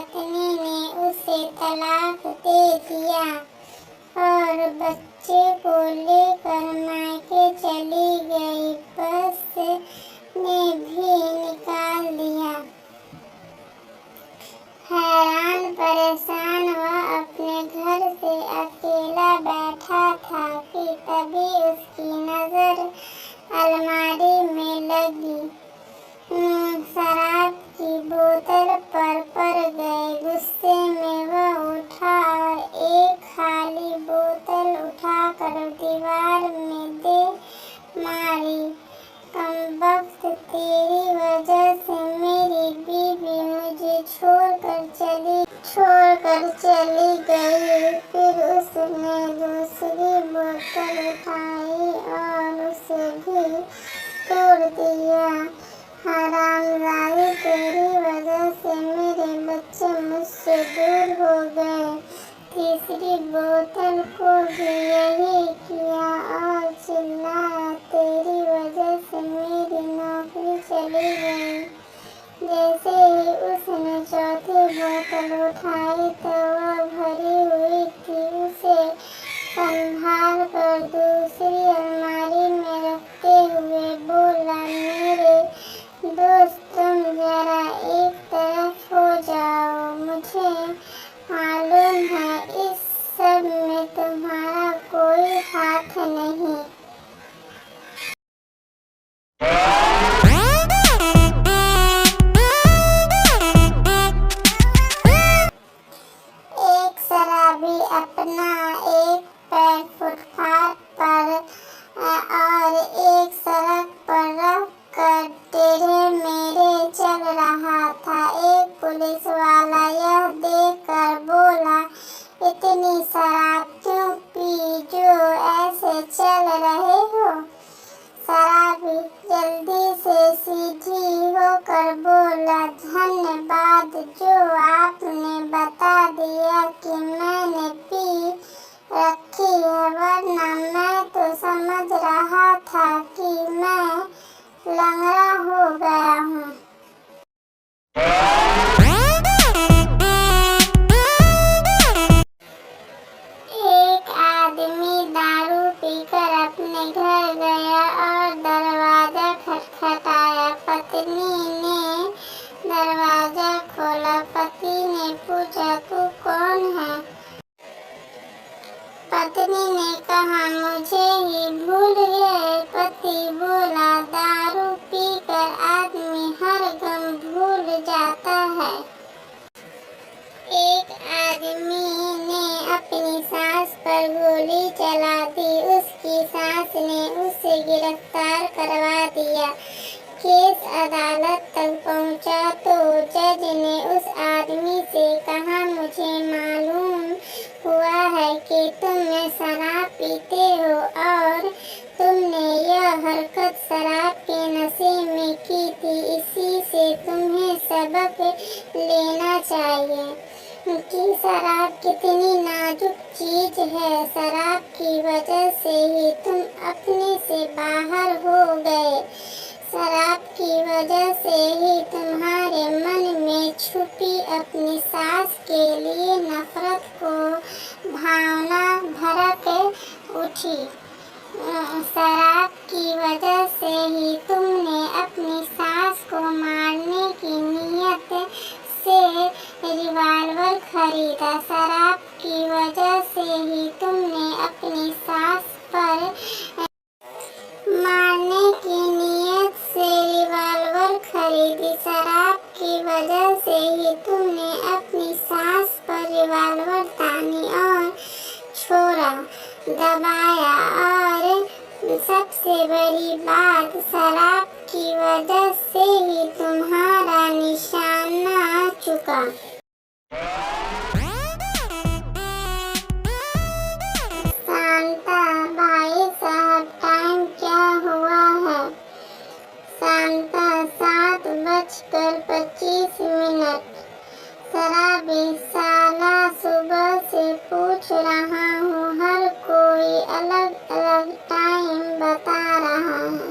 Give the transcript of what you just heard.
पत्नी ने उसे तलाक दे दिया और बच्चे को लेकर मायके चली गई। बस ने भी निकाल दिया। हैरान परेशान वह अपने घर से अकेला बैठा था कि तभी उसकी नजर अलमारी में लगी शराब की बोतल पर पड़ गई। गुस्से में वह उठा और एक खाली बोतल उठाकर दीवार में दे मारी। कमबख्त, तेरी वजह से मेरी बीवी मुझे छोड़कर चली गई। फिर उसने दूसरी बोतल उठाई और उसे भी तोड़ दिया। हरामजादी, तेरी वजह से मेरे बच्चे मुझसे दूर हो गए। तीसरी बोतल को भी यही किया और चिल्लाया, तेरी वजह से मेरी नौकरी चली गई। जैसे ही उसने चौथी बोतल उठाई तो वह भरी हुई थी। उसे संभाल कर दूसरी अलमारी में रखते हुए बोला, मेरे दोस्त, तुम जरा एक तरफ हो जाओ। मुझे मालूम है इस सब में तुम्हारा कोई हाथ नहीं। एक शराबी अपना एक पैर फुटपाथ पर और एक सड़क पर रख कर टेढ़े मेढ़े चल रहा था। एक पुलिस वाला यह देखकर बोला, इतनी शराब क्यों पी जो ऐसे चल रहे हो? शराबी जल्दी से सीधी होकर बोला, धन्यवाद जो आपने बता दिया कि मैंने पी रखी है, वरना मैं तो समझ रहा था कि मैं लंगड़ा हो गया हूँ। एक आदमी दारू पीकर अपने घर गया और दरवाजा खटखटाया। पत्नी ने दरवाजा खोला। पति ने पूछा, तू कौन है? पत्नी ने कहा, मुझे ही भूल गए। पति बोला, दारू पीकर आदमी हर गम भूल जाता है। एक आदमी ने अपनी सास पर गोली चला दी। उसकी सास ने उसे गिरफ्तार करवा दिया। केस अदालत तक पहुंचा तो जज ने उस आदमी से कहा, मुझे मालूम हुआ है कि तुम शराब पीते हो और तुमने यह हरकत शराब के नशे में की थी। इसी से तुम्हें सबक लेना चाहिए कि शराब कितनी नाजुक चीज है। शराब की वजह से ही तुम अपने से बाहर हो गए। शराब की वजह से ही तुम्हारे मन में छुपी अपनी सास के लिए नफरत को भावना भड़क उठी। शराब की वजह से ही तुमने अपनी सास को मारने की नीयत से रिवाल्वर खरीदा। शराब की वजह से ही तुमने अपनी सास पर मारने की नीयत से रिवाल्वर खरीदी। शराब की वजह से ही तुमने अपनी सास पर रिवाल्वर तानी और छोरा दबाया। और सबसे बड़ी बात, शराब की वजह से ही तुम्हारा निशाना चुका। शांता, भाई साहब, टाइम क्या हुआ है? शांता, 7:25। शराबी, साला, सुबह से पूछ रहा हूँ, हर कोई अलग अलग टाइम बता रहा है।